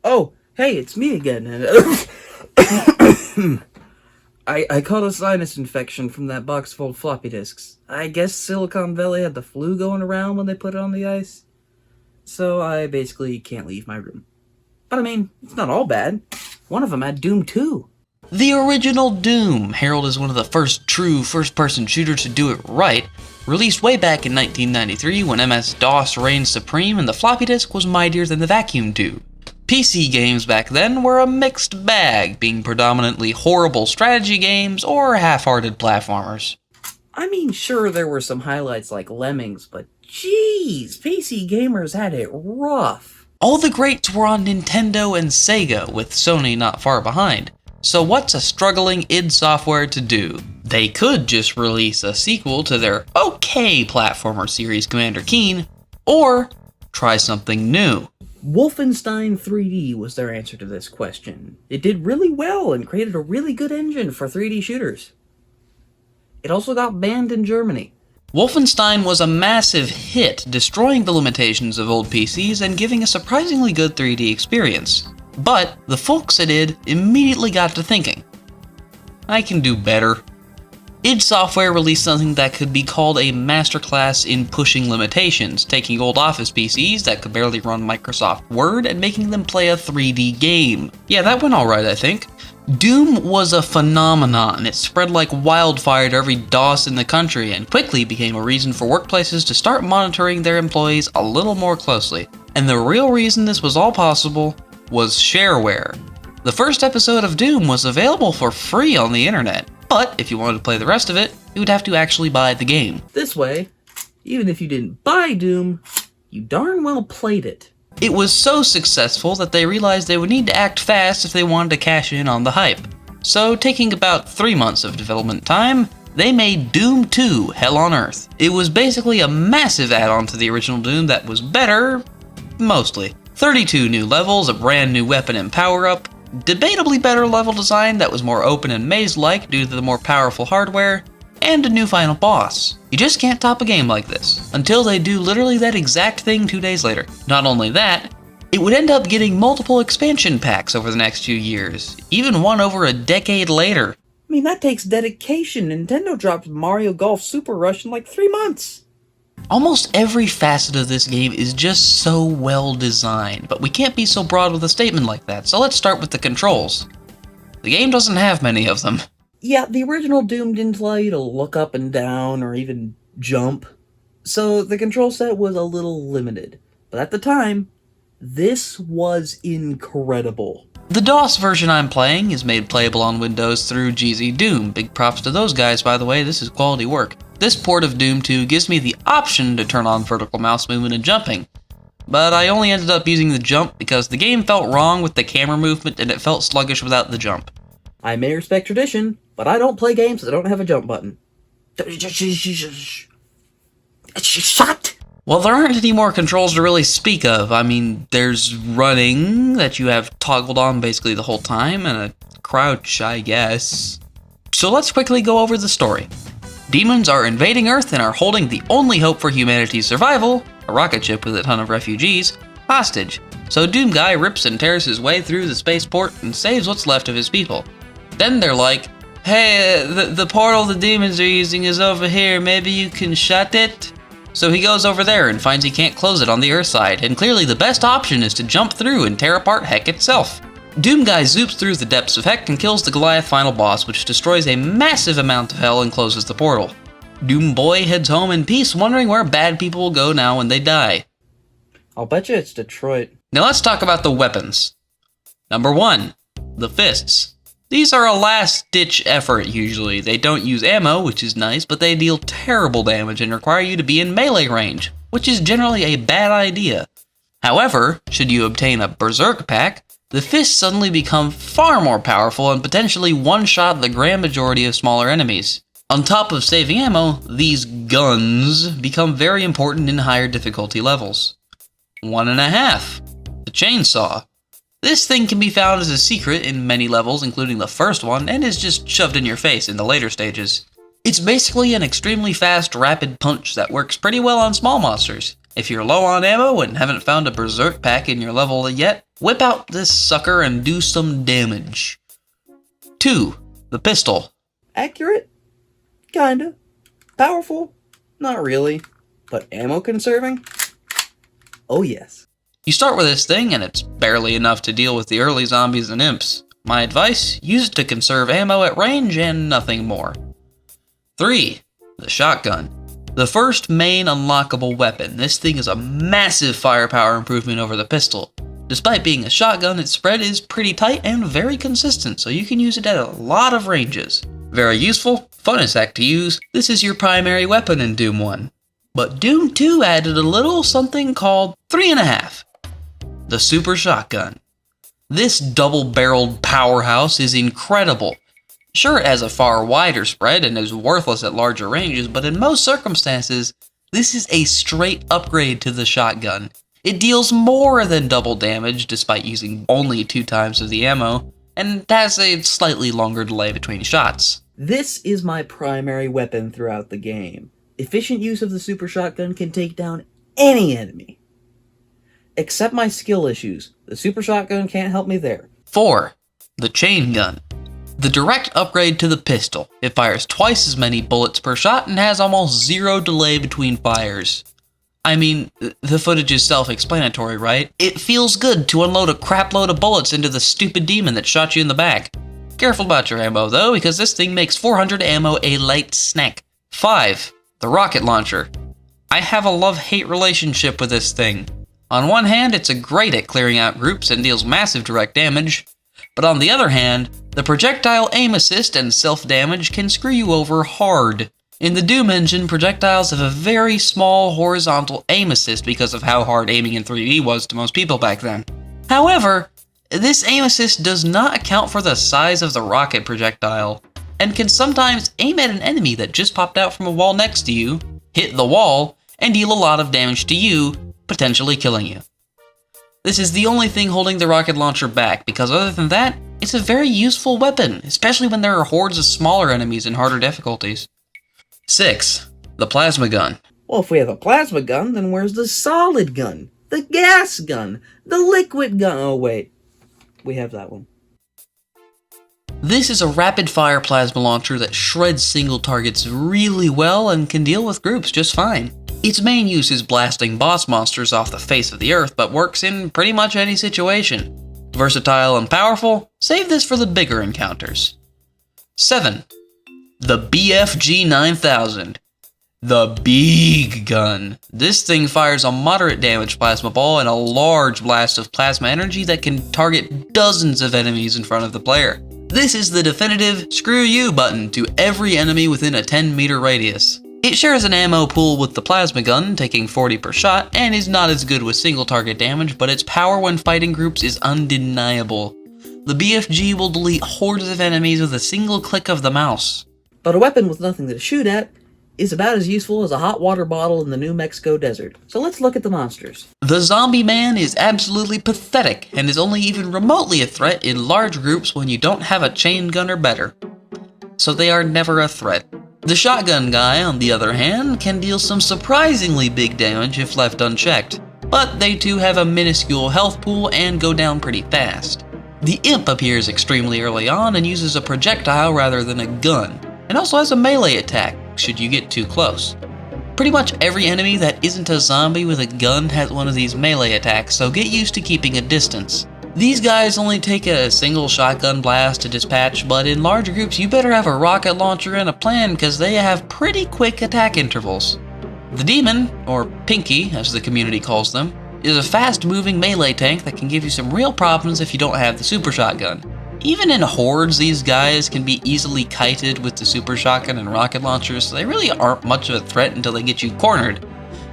Oh, hey, it's me again. I caught a sinus infection from that box full of floppy disks. I guess Silicon Valley had the flu going around when they put it on the ice. So I basically can't leave my room. But I mean, it's not all bad. One of them had Doom 2. The original Doom, hailed as one of the first true first-person shooters to do it right, released way back in 1993 when MS-DOS reigned supreme and the floppy disk was mightier than the vacuum tube. PC games back then were a mixed bag, being predominantly horrible strategy games or half-hearted platformers. I mean, sure, there were some highlights like Lemmings, but jeez, PC gamers had it rough. All the greats were on Nintendo and Sega, with Sony not far behind. So what's a struggling id Software to do? They could just release a sequel to their okay platformer series Commander Keen, or try something new. Wolfenstein 3D was their answer to this question. It did really well and created a really good engine for 3D shooters. It also got banned in Germany. Wolfenstein was a massive hit, destroying the limitations of old PCs and giving a surprisingly good 3D experience. But the folks at id immediately got to thinking, I can do better. id Software released something that could be called a masterclass in pushing limitations, taking old Office PCs that could barely run Microsoft Word and making them play a 3D game. Yeah, that went alright, I think. Doom was a phenomenon. It spread like wildfire to every DOS in the country and quickly became a reason for workplaces to start monitoring their employees a little more closely. And the real reason this was all possible was shareware. The first episode of Doom was available for free on the internet, but if you wanted to play the rest of it, you would have to actually buy the game. This way, even if you didn't buy Doom, you darn well played it. It was so successful that they realized they would need to act fast if they wanted to cash in on the hype. So, taking about 3 months of development time, they made Doom 2 Hell on Earth. It was basically a massive add-on to the original Doom that was better, mostly. 32 new levels, a brand new weapon and power-up, debatably better level design that was more open and maze-like due to the more powerful hardware, and a new final boss. You just can't top a game like this, until they do literally that exact thing 2 days later. Not only that, it would end up getting multiple expansion packs over the next few years, even one over a decade later. I mean, that takes dedication. Nintendo dropped Mario Golf Super Rush in like 3 months. Almost every facet of this game is just so well designed, but we can't be so broad with a statement like that, so let's start with the controls. The game doesn't have many of them. Yeah, the original Doom didn't allow you to look up and down or even jump, so the control set was a little limited. But at the time, this was incredible. The DOS version I'm playing is made playable on Windows through GZ Doom. Big props to those guys, by the way, this is quality work. This port of Doom 2 gives me the option to turn on vertical mouse movement and jumping, but I only ended up using the jump because the game felt wrong with the camera movement and it felt sluggish without the jump. I may respect tradition, but I don't play games that don't have a jump button. Shut! Well, there aren't any more controls to really speak of. I mean, there's running that you have toggled on basically the whole time, and a crouch, I guess. So let's quickly go over the story. Demons are invading Earth and are holding the only hope for humanity's survival, a rocket ship with a ton of refugees, hostage. So Doom Guy rips and tears his way through the spaceport and saves what's left of his people. Then they're like, hey, the portal the demons are using is over here, maybe you can shut it? So he goes over there and finds he can't close it on the Earth side, and clearly the best option is to jump through and tear apart Heck itself. Doom Guy zoops through the depths of Heck and kills the Goliath final boss, which destroys a massive amount of hell and closes the portal. Doom Boy heads home in peace, wondering where bad people will go now when they die. I'll bet you it's Detroit. Now let's talk about the weapons. Number 1, the fists. These are a last-ditch effort usually. They don't use ammo, which is nice, but they deal terrible damage and require you to be in melee range, which is generally a bad idea. However, should you obtain a Berserk pack, the fists suddenly become far more powerful and potentially one-shot the grand majority of smaller enemies. On top of saving ammo, these guns become very important in higher difficulty levels. 1.5. The chainsaw. This thing can be found as a secret in many levels, including the first one, and is just shoved in your face in the later stages. It's basically an extremely fast, rapid punch that works pretty well on small monsters. If you're low on ammo and haven't found a berserk pack in your level yet, whip out this sucker and do some damage. 2. The pistol. Accurate? Kinda. Powerful? Not really. But ammo conserving? Oh yes. You start with this thing and it's barely enough to deal with the early zombies and imps. My advice, use it to conserve ammo at range and nothing more. 3. The shotgun. The first main unlockable weapon, this thing is a massive firepower improvement over the pistol. Despite being a shotgun, its spread is pretty tight and very consistent, so you can use it at a lot of ranges. Very useful, fun as heck to use, this is your primary weapon in Doom 1. But Doom 2 added a little something called 3.5. The Super Shotgun. This double-barreled powerhouse is incredible. Sure, it has a far wider spread and is worthless at larger ranges, but in most circumstances, this is a straight upgrade to the shotgun. It deals more than double damage despite using only 2 times of the ammo, and has a slightly longer delay between shots. This is my primary weapon throughout the game. Efficient use of the super shotgun can take down any enemy. Except my skill issues. The super shotgun can't help me there. 4. The chain gun. The direct upgrade to the pistol. It fires twice as many bullets per shot and has almost 0 delay between fires. I mean, the footage is self-explanatory, right? It feels good to unload a crapload of bullets into the stupid demon that shot you in the back. Careful about your ammo though, because this thing makes 400 ammo a light snack. 5. The rocket launcher. I have a love-hate relationship with this thing. On one hand, it's great at clearing out groups and deals massive direct damage, but on the other hand, the projectile aim assist and self-damage can screw you over hard. In the Doom engine, projectiles have a very small horizontal aim assist because of how hard aiming in 3D was to most people back then. However, this aim assist does not account for the size of the rocket projectile, and can sometimes aim at an enemy that just popped out from a wall next to you, hit the wall, and deal a lot of damage to you, potentially killing you. This is the only thing holding the rocket launcher back, because other than that, it's a very useful weapon, especially when there are hordes of smaller enemies in harder difficulties. 6. The plasma gun. Well, if we have a plasma gun, then where's the solid gun? The gas gun? The liquid gun? Oh wait, we have that one. This is a rapid-fire plasma launcher that shreds single targets really well and can deal with groups just fine. Its main use is blasting boss monsters off the face of the earth, but works in pretty much any situation. Versatile and powerful, save this for the bigger encounters. 7. The BFG 9000. The big gun. This thing fires a moderate damage plasma ball and a large blast of plasma energy that can target dozens of enemies in front of the player. This is the definitive screw you button to every enemy within a 10-meter radius. It shares an ammo pool with the plasma gun, taking 40 per shot, and is not as good with single target damage, but its power when fighting groups is undeniable. The BFG will delete hordes of enemies with a single click of the mouse. But a weapon with nothing to shoot at is about as useful as a hot water bottle in the New Mexico desert. So let's look at the monsters. The zombie man is absolutely pathetic, and is only even remotely a threat in large groups when you don't have a chain gun or better. So they are never a threat. The shotgun guy, on the other hand, can deal some surprisingly big damage if left unchecked, but they too have a minuscule health pool and go down pretty fast. The imp appears extremely early on and uses a projectile rather than a gun, and also has a melee attack should you get too close. Pretty much every enemy that isn't a zombie with a gun has one of these melee attacks, so get used to keeping a distance. These guys only take a single shotgun blast to dispatch, but in large groups you better have a rocket launcher and a plan because they have pretty quick attack intervals. The demon, or Pinky as the community calls them, is a fast-moving melee tank that can give you some real problems if you don't have the super shotgun. Even in hordes, these guys can be easily kited with the super shotgun and rocket launchers, so they really aren't much of a threat until they get you cornered.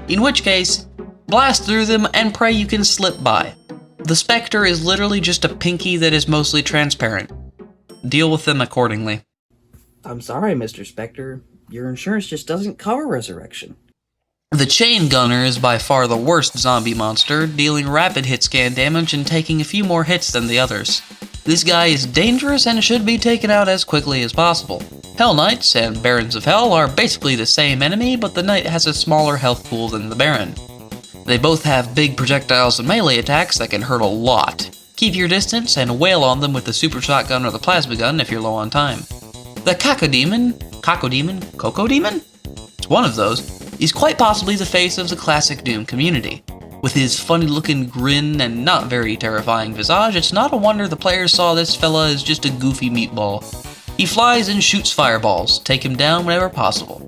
In which case, blast through them and pray you can slip by. The Spectre is literally just a Pinky that is mostly transparent. Deal with them accordingly. I'm sorry, Mr. Spectre. Your insurance just doesn't cover resurrection. The Chain Gunner is by far the worst zombie monster, dealing rapid hit scan damage and taking a few more hits than the others. This guy is dangerous and should be taken out as quickly as possible. Hell Knights and Barons of Hell are basically the same enemy, but the Knight has a smaller health pool than the Baron. They both have big projectiles and melee attacks that can hurt a lot. Keep your distance and wail on them with the super shotgun or the plasma gun if you're low on time. The Cacodemon? It's one of those. He's quite possibly the face of the classic Doom community. With his funny looking grin and not very terrifying visage, it's not a wonder the players saw this fella as just a goofy meatball. He flies and shoots fireballs, take him down whenever possible.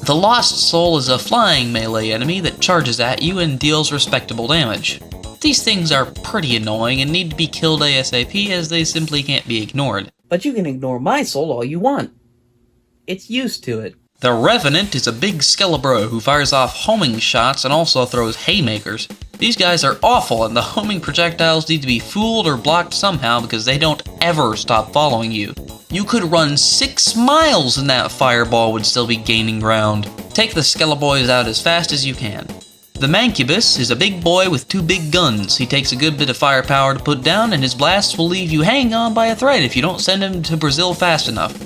The Lost Soul is a flying melee enemy that charges at you and deals respectable damage. These things are pretty annoying and need to be killed ASAP as they simply can't be ignored. But you can ignore my soul all you want. It's used to it. The Revenant is a big Skelebro who fires off homing shots and also throws haymakers. These guys are awful and the homing projectiles need to be fooled or blocked somehow because they don't ever stop following you. You could run 6 miles and that fireball would still be gaining ground. Take the Skeleboys out as fast as you can. The Mancubus is a big boy with 2 big guns. He takes a good bit of firepower to put down and his blasts will leave you hanging on by a thread if you don't send him to Brazil fast enough.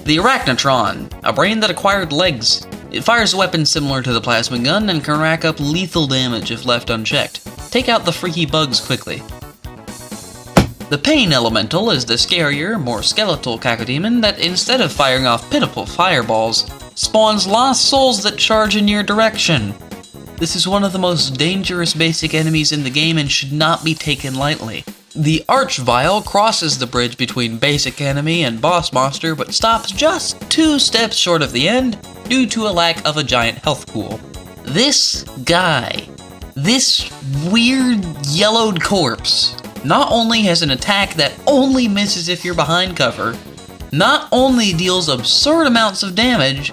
The Arachnotron, a brain that acquired legs. It fires a weapon similar to the plasma gun and can rack up lethal damage if left unchecked. Take out the freaky bugs quickly. The Pain Elemental is the scarier, more skeletal cacodemon that instead of firing off pitiful fireballs, spawns lost souls that charge in your direction. This is one of the most dangerous basic enemies in the game and should not be taken lightly. The Archvile crosses the bridge between basic enemy and boss monster, but stops just 2 steps short of the end due to a lack of a giant health pool. This guy, this weird yellowed corpse, not only has an attack that only misses if you're behind cover, not only deals absurd amounts of damage,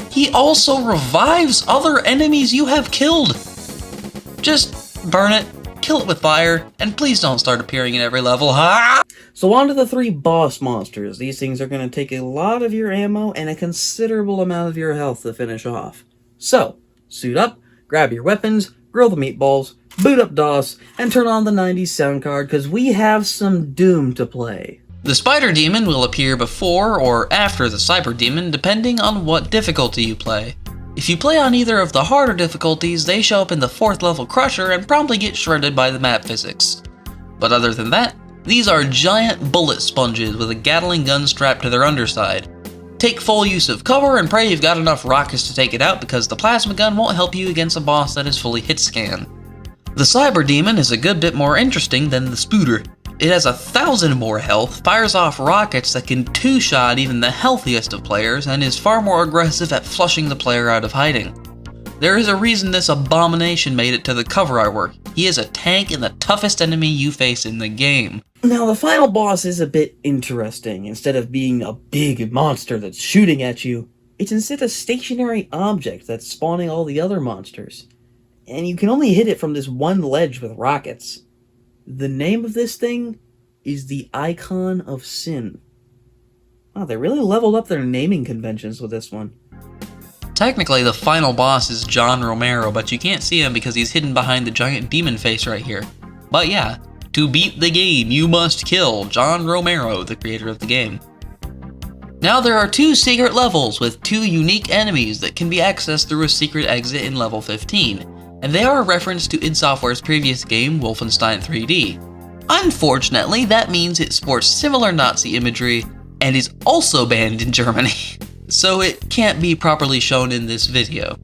he also revives other enemies you have killed. Just burn it. Kill it with fire, and please don't start appearing in every level. So on to the 3 boss monsters. These things are going to take a lot of your ammo and a considerable amount of your health to finish off. So, suit up, grab your weapons, grill the meatballs, boot up DOS, and turn on the 90s sound card, because we have some Doom to play. The Spider Demon will appear before or after the Cyber Demon, depending on what difficulty you play. If you play on either of the harder difficulties, they show up in the 4th level Crusher and promptly get shredded by the map physics. But other than that, these are giant bullet sponges with a Gatling gun strapped to their underside. Take full use of cover and pray you've got enough rockets to take it out because the plasma gun won't help you against a boss that is fully hit scan. The Cyber Demon is a good bit more interesting than the Spooter. It has 1,000 more health, fires off rockets that can 2-shot even the healthiest of players, and is far more aggressive at flushing the player out of hiding. There is a reason this abomination made it to the cover artwork. He is a tank and the toughest enemy you face in the game. Now the final boss is a bit interesting. Instead of being a big monster that's shooting at you, it's instead a stationary object that's spawning all the other monsters. And you can only hit it from this one ledge with rockets. The name of this thing is the Icon of Sin. Wow, they really leveled up their naming conventions with this one. Technically, the final boss is John Romero, but you can't see him because he's hidden behind the giant demon face right here. But yeah, to beat the game, you must kill John Romero, the creator of the game. Now there are 2 secret levels with 2 unique enemies that can be accessed through a secret exit in level 15. And they are a reference to id Software's previous game, Wolfenstein 3D. Unfortunately, that means it sports similar Nazi imagery and is also banned in Germany, so it can't be properly shown in this video.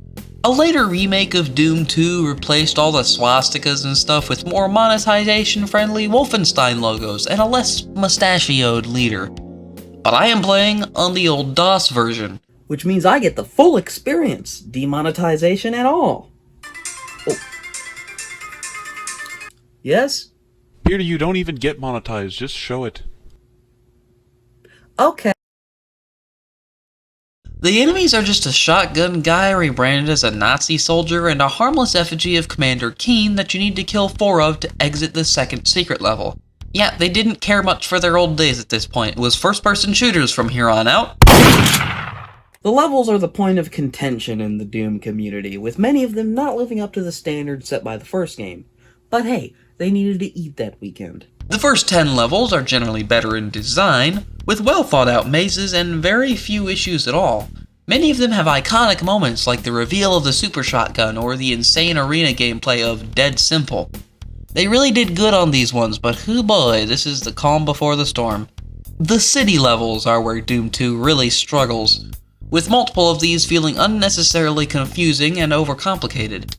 A later remake of Doom 2 replaced all the swastikas and stuff with more monetization-friendly Wolfenstein logos and a less mustachioed leader. But I am playing on the old DOS version. Which means I get the full experience, demonetization and all. Oh. Yes? Here you don't even get monetized, just show it. Okay. The enemies are just a shotgun guy rebranded as a Nazi soldier and a harmless effigy of Commander Keen that you need to kill 4 of to exit the second secret level. Yeah, they didn't care much for their old days at this point. It was first-person shooters from here on out. The levels are the point of contention in the Doom community, with many of them not living up to the standards set by the first game. But hey, they needed to eat that weekend. The first 10 levels are generally better in design, with well thought out mazes and very few issues at all. Many of them have iconic moments like the reveal of the super shotgun or the insane arena gameplay of Dead Simple. They really did good on these ones, but hoo boy, this is the calm before the storm. The city levels are where Doom 2 really struggles, with multiple of these feeling unnecessarily confusing and overcomplicated.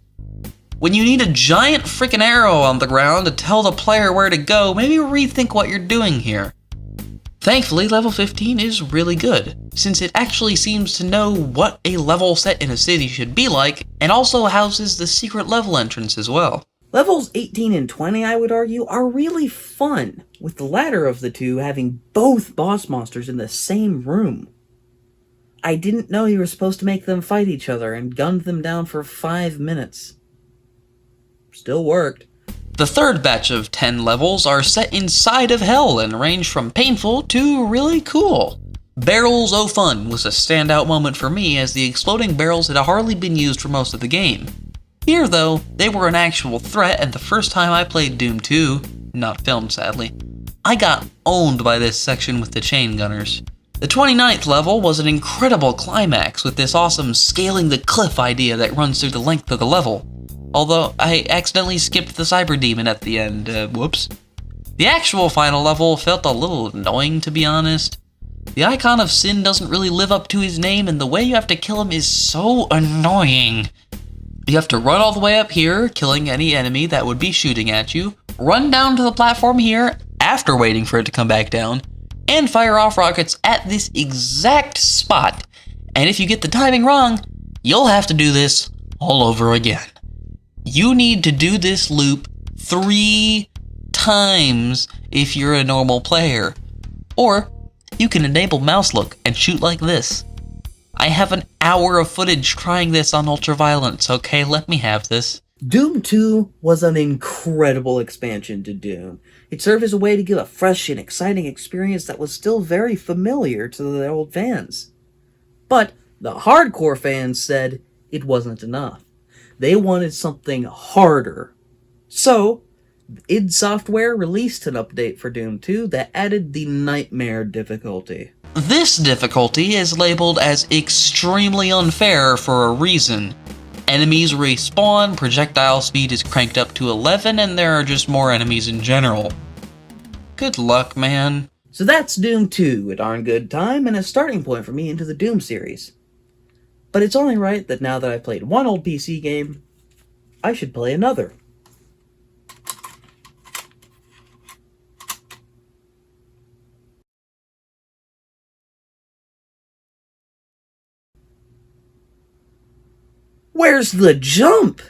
When you need a giant freaking arrow on the ground to tell the player where to go, maybe rethink what you're doing here. Thankfully, level 15 is really good, since it actually seems to know what a level set in a city should be like, and also houses the secret level entrance as well. Levels 18 and 20, I would argue, are really fun, with the latter of the two having both boss monsters in the same room. I didn't know you were supposed to make them fight each other and gunned them down for 5 minutes. Still worked. The third batch of 10 levels are set inside of hell and range from painful to really cool. Barrels O' Fun was a standout moment for me, as the exploding barrels had hardly been used for most of the game. Here though, they were an actual threat, and the first time I played Doom 2, not filmed sadly, I got owned by this section with the chain gunners. The 29th level was an incredible climax with this awesome scaling the cliff idea that runs through the length of the level. Although, I accidentally skipped the Cyber Demon at the end, whoops. The actual final level felt a little annoying, to be honest. The Icon of Sin doesn't really live up to his name, and the way you have to kill him is so annoying. You have to run all the way up here, killing any enemy that would be shooting at you, run down to the platform here, after waiting for it to come back down, and fire off rockets at this exact spot. And if you get the timing wrong, you'll have to do this all over again. You need to do this loop 3 times if you're a normal player. Or, you can enable mouse look and shoot like this. I have an hour of footage trying this on ultraviolence, okay? Let me have this. Doom 2 was an incredible expansion to Doom. It served as a way to give a fresh and exciting experience that was still very familiar to the old fans. But the hardcore fans said it wasn't enough. They wanted something harder. So, id Software released an update for Doom 2 that added the Nightmare difficulty. This difficulty is labeled as extremely unfair for a reason. Enemies respawn, projectile speed is cranked up to 11, and there are just more enemies in general. Good luck, man. So that's Doom 2, a darn good time, and a starting point for me into the Doom series. But it's only right that now that I've played one old PC game, I should play another. Where's the jump?